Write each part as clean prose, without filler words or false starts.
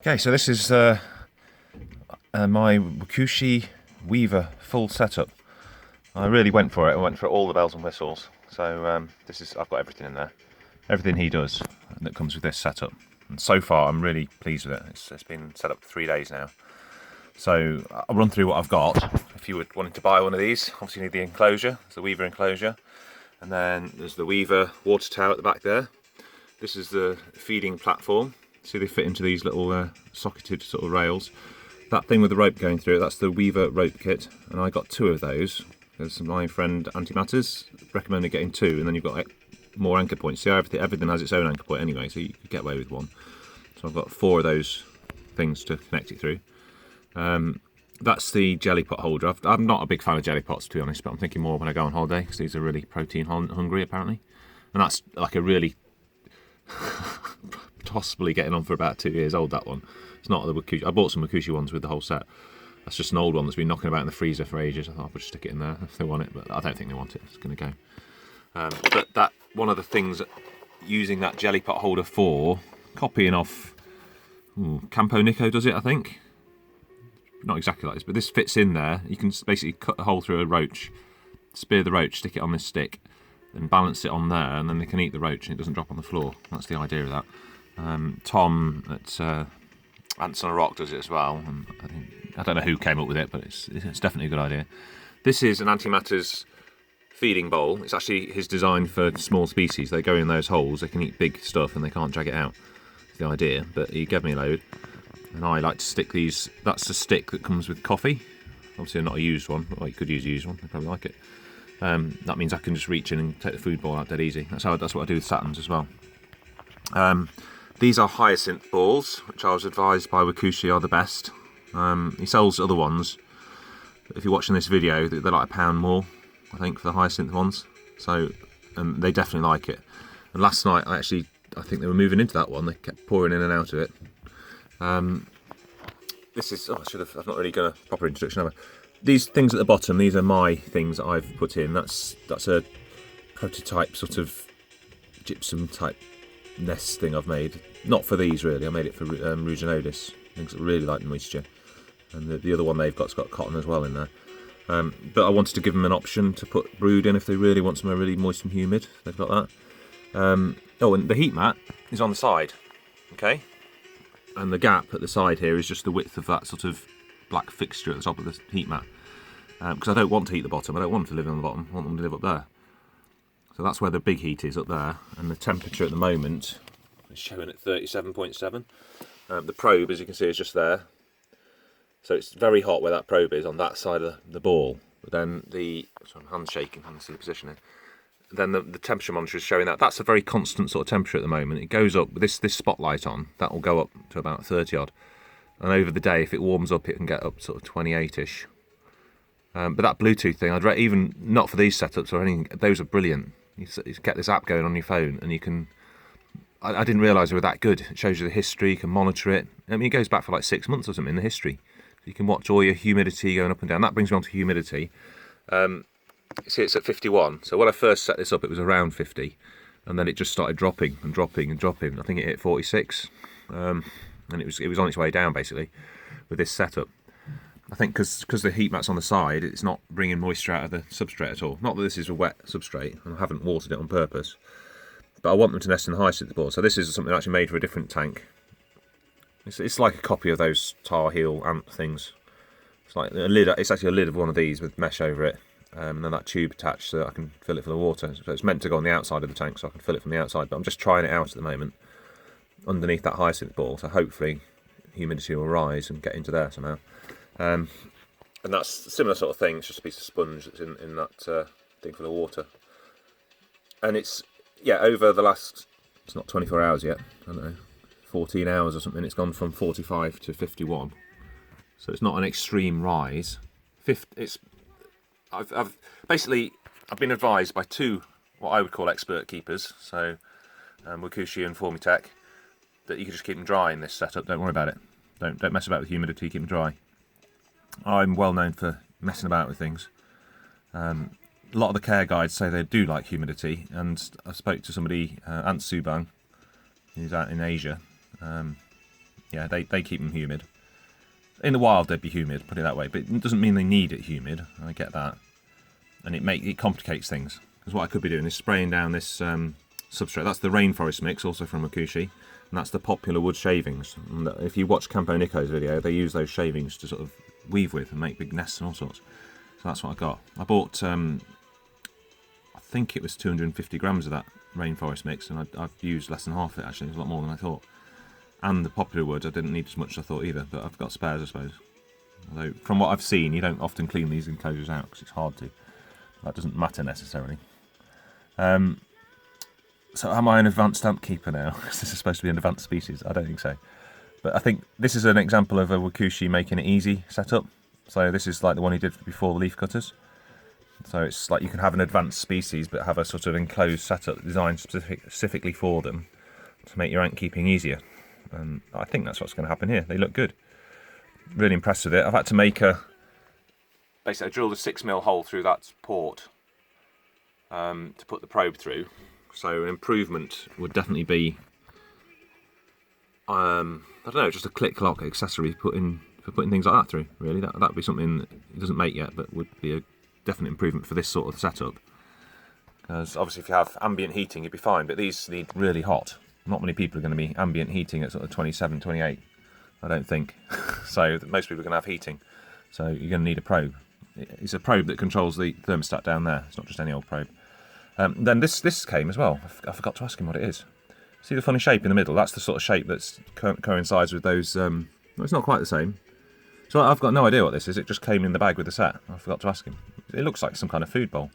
Okay, so this is my Wakooshi Weaver full setup. I really went for it. I went for all the bells and whistles. So I've got everything in there, everything he does that comes with this setup. And so far, I'm really pleased with it. It's been set up for 3 days now. So I'll run through what I've got. If you were wanting to buy one of these, obviously you need the enclosure. It's the Weaver enclosure, and then there's the Weaver water tower at the back there. This is the feeding platform. See, they fit into these little socketed sort of rails. That thing with the rope going through it, that's the Weaver rope kit, and I got 2 of those. There's my friend Antimatters recommended getting 2, and then you've got more anchor points. See, everything has its own anchor point anyway, so you could get away with 1. So I've got 4 of those things to connect it through. That's the jelly pot holder. I'm not a big fan of jelly pots, to be honest, but I'm thinking more when I go on holiday, because these are really protein hungry apparently. And that's like a really possibly getting on for about 2 years old, that one. It's not the Wakooshi. I bought some Wakooshi ones with the whole set. That's just an old one that's been knocking about in the freezer for ages. I thought I'd just stick it in there if they want it, but I don't think they want it. It's going to go. But that one of the things using that jelly pot holder for, copying off Campo Nico does it, I think. Not exactly like this, but this fits in there. You can basically cut a hole through a roach, spear the roach, stick it on this stick, and balance it on there, and then they can eat the roach and it doesn't drop on the floor. That's the idea of that. Tom at Ants on a Rock does it as well, and I don't know who came up with it, but it's definitely a good idea. This is an Antimatters feeding bowl. It's actually his design for small species. They go in those holes, they can eat big stuff and they can't drag it out. That's the idea, but he gave me a load, and I like to stick these. That's the stick that comes with coffee. Obviously not a used one, well, you could use a used one, I probably like it. That means I can just reach in and take the food bowl out dead easy. That's what I do with Saturns as well. These are hyacinth balls, which I was advised by Wakooshi are the best. He sells other ones. If you're watching this video, they're like £1 more, I think, for the hyacinth ones. So, and they definitely like it. And last night, I think they were moving into that one. They kept pouring in and out of it. This is, I've not really done a proper introduction, have I? These things at the bottom, these are my things that I've put in. That's a prototype sort of gypsum type nest thing I've made. Not for these really, I made it for Ruginodis, things that really like the moisture. And the other one they've got's got cotton as well in there. But I wanted to give them an option to put brood in if they really want somewhere really moist and humid. They've got that. And the heat mat is on the side, okay? And the gap at the side here is just the width of that sort of black fixture at the top of the heat mat. Because I don't want to heat the bottom, I don't want them to live on the bottom, I want them to live up there. So that's where the big heat is, up there, and the temperature at the moment is showing at 37.7. The probe, as you can see, is just there. So it's very hot where that probe is, on that side of the ball. But then sorry, my hand's shaking, I can't see the position here. Then the temperature monitor is showing that. That's a very constant sort of temperature at the moment. It goes up, with this spotlight on, that will go up to about 30 odd. And over the day, if it warms up, it can get up sort of 28-ish. But that Bluetooth thing, even not for these setups or anything, those are brilliant. You get this app going on your phone, and you can. I didn't realise they were that good. It shows you the history, you can monitor it. I mean, it goes back for like 6 months or something in the history. You can watch all your humidity going up and down. That brings me on to humidity. See, it's at 51. So when I first set this up, it was around 50, and then it just started dropping and dropping and dropping. I think it hit 46, and it was on its way down basically with this setup. I think because the heat mat's on the side, it's not bringing moisture out of the substrate at all. Not that this is a wet substrate, and I haven't watered it on purpose. But I want them to nest in the hyacinth ball. So this is something actually made for a different tank. It's like a copy of those tar heel ant things. It's like a lid. It's actually a lid of one of these with mesh over it, and then that tube attached so that I can fill it for the water. So it's meant to go on the outside of the tank, so I can fill it from the outside. But I'm just trying it out at the moment underneath that hyacinth ball. So hopefully humidity will rise and get into there somehow. And that's a similar sort of thing. It's just a piece of sponge that's in that thing for the water. And it's, over the last, it's not 24 hours yet, I don't know, 14 hours or something, it's gone from 45 to 51. So it's not an extreme rise. I've been advised by 2 what I would call expert keepers, so Wakooshi and Formitech, that you can just keep them dry in this setup. Don't worry about it. Don't mess about with humidity. Keep them dry. I'm well known for messing about with things. A lot of the care guides say they do like humidity, and I spoke to somebody, Ant Subang, who's out in Asia, Yeah, they keep them humid. In the wild they'd be humid, put it that way, but it doesn't mean they need it humid. I get that. And it complicates things. Because what I could be doing is spraying down this substrate. That's the rainforest mix, also from Wakooshi, and that's the popular wood shavings. And if you watch Campo Nico's video, they use those shavings to sort of weave with and make big nests and all sorts. So that's what I got. I bought, I think it was 250 grams of that rainforest mix, and I've used less than half of it actually. It was a lot more than I thought. And the popular wood, I didn't need as much as I thought either, but I've got spares I suppose. Although from what I've seen, you don't often clean these enclosures out because it's hard to. That doesn't matter necessarily. So am I an advanced ant keeper now? This is supposed to be an advanced species. I don't think so. But I think this is an example of a Wakooshi making it easy setup. So this is like the one he did before the leaf cutters. So it's like you can have an advanced species but have a sort of enclosed setup designed specifically for them to make your ant keeping easier. And I think that's what's going to happen here. They look good. Really impressed with it. I've had to make basically I drilled a 6mm hole through that port to put the probe through. So an improvement would definitely be, I don't know, just a click lock accessory for putting things like that through. Really, that would be something that it doesn't make yet, but would be a definite improvement for this sort of setup. Because obviously, if you have ambient heating, you'd be fine. But these need really hot. Not many people are going to be ambient heating at sort of 27, 28. I don't think. So most people are going to have heating. So you're going to need a probe. It's a probe that controls the thermostat down there. It's not just any old probe. Then this came as well. I forgot to ask him what it is. See the funny shape in the middle? That's the sort of shape that coincides with those. Well, it's not quite the same. So I've got no idea what this is. It just came in the bag with the set. I forgot to ask him. It looks like some kind of food bowl.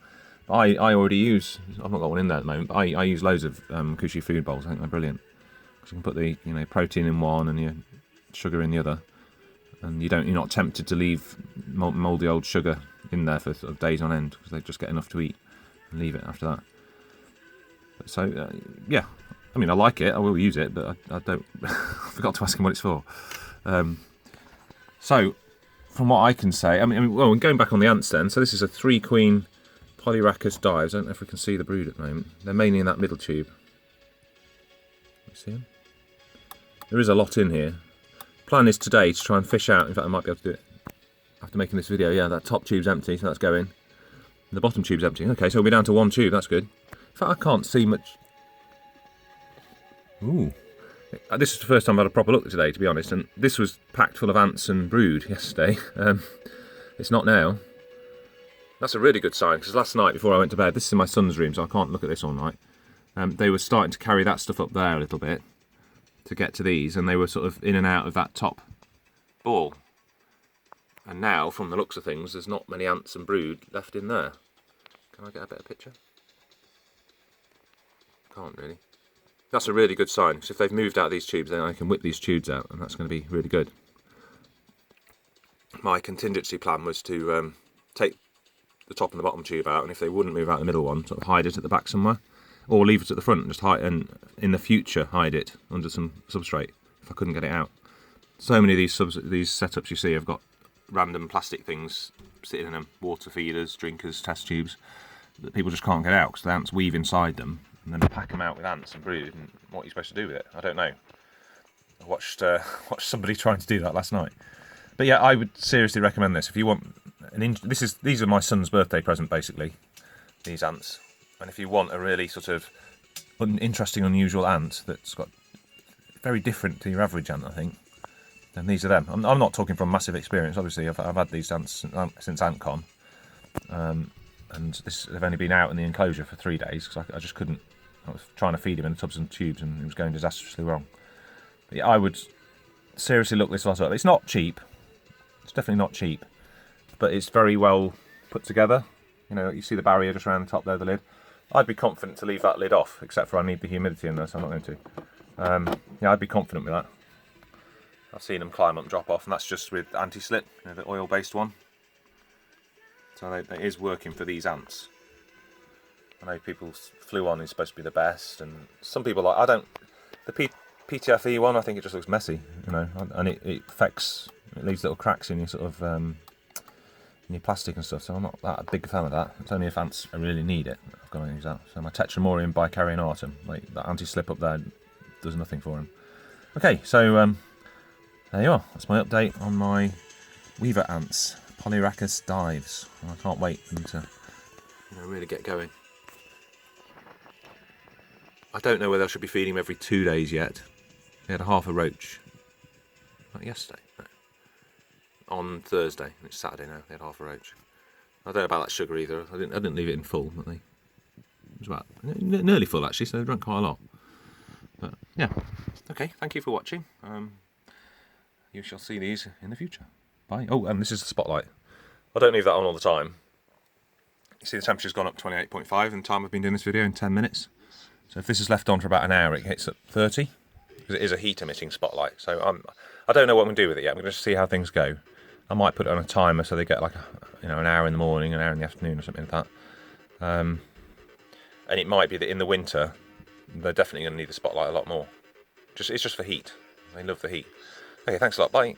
I already use. I've not got one in there at the moment. But I use loads of Wakooshi food bowls. I think they're brilliant. Because you can put the protein in one and your sugar in the other, and you're not tempted to leave mouldy old sugar in there for sort of days on end because they just get enough to eat and leave it after that. So yeah, I mean I like it. I will use it, but I don't. I forgot to ask him what it's for. So from what I can say, I mean, well, going back on the ants then. So this is a 3-queen Polyrhacus dives. I don't know if we can see the brood at the moment. They're mainly in that middle tube. You see them? There is a lot in here. Plan is today to try and fish out. In fact, I might be able to do it after making this video. Yeah, that top tube's empty, so that's going. The bottom tube's empty. Okay, so we'll be down to one tube. That's good. In fact, I can't see much. Ooh. This is the first time I've had a proper look today, to be honest, and this was packed full of ants and brood yesterday. It's not now. That's a really good sign, because last night before I went to bed, this is in my son's room, so I can't look at this all night. They were starting to carry that stuff up there a little bit to get to these, and they were sort of in and out of that top ball. And now, from the looks of things, there's not many ants and brood left in there. Can I get a better picture? Can't really. That's a really good sign, because if they've moved out of these tubes, then I can whip these tubes out, and that's going to be really good. My contingency plan was to take the top and the bottom tube out, and if they wouldn't move out the middle one, sort of hide it at the back somewhere, or leave it at the front and just hide, and in the future hide it under some substrate if I couldn't get it out. So many of these setups you see have got random plastic things sitting in them, water feeders, drinkers, test tubes, that people just can't get out because the ants weave inside them and then pack them out with ants and brood. And what are you supposed to do with it? I don't know. I watched somebody trying to do that last night. But yeah, I would seriously recommend this if you want these are my son's birthday present basically, these ants. And if you want a really sort of interesting, unusual ant that's got very different to your average ant, I think, then these are them. I'm not talking from massive experience. Obviously, I've had these ants since AntCon, and they've only been out in the enclosure for 3 days because I just couldn't. I was trying to feed him in tubs and tubes, and it was going disastrously wrong. But yeah, I would seriously look this lot up. It's not cheap. It's definitely not cheap, but it's very well put together. You see the barrier just around the top there, the lid. I'd be confident to leave that lid off, except for I need the humidity in there, so I'm not going to. Yeah, I'd be confident with that. I've seen them climb up and drop off, and that's just with anti-slip, the oil-based one. So it is working for these ants. I know people's Fluon is supposed to be the best, and some people like, the PTFE one, I think it just looks messy, and it affects, it leaves little cracks in your sort of, in your plastic and stuff, so I'm not that a big fan of that. It's only if ants really need it I've got to use that. So my Tetramorium bicarianatum, like that anti-slip up there, does nothing for him. Okay, so there you are. That's my update on my Weaver ants, Polyrhacus dives. I can't wait for them to really get going. I don't know whether I should be feeding them every 2 days yet. They had half a roach. Not yesterday, no. On Thursday. It's Saturday now. They had half a roach. I don't know about that sugar either. I didn't leave it in full, but it was about nearly full actually, so they drank quite a lot. But yeah, okay. Thank you for watching. You shall see these in the future. Bye. Oh, and this is the spotlight. I don't leave that on all the time. You see the temperature's gone up 28.5 in the time I've been doing this video, in 10 minutes. So if this is left on for about an hour, it hits at 30, because it is a heat emitting spotlight. So I don't know what I'm going to do with it yet. I'm going to just see how things go. I might put it on a timer so they get like an hour in the morning, an hour in the afternoon, or something like that. And it might be that in the winter they're definitely going to need the spotlight a lot more. It's just for heat. They love the heat. Okay, thanks a lot. Bye.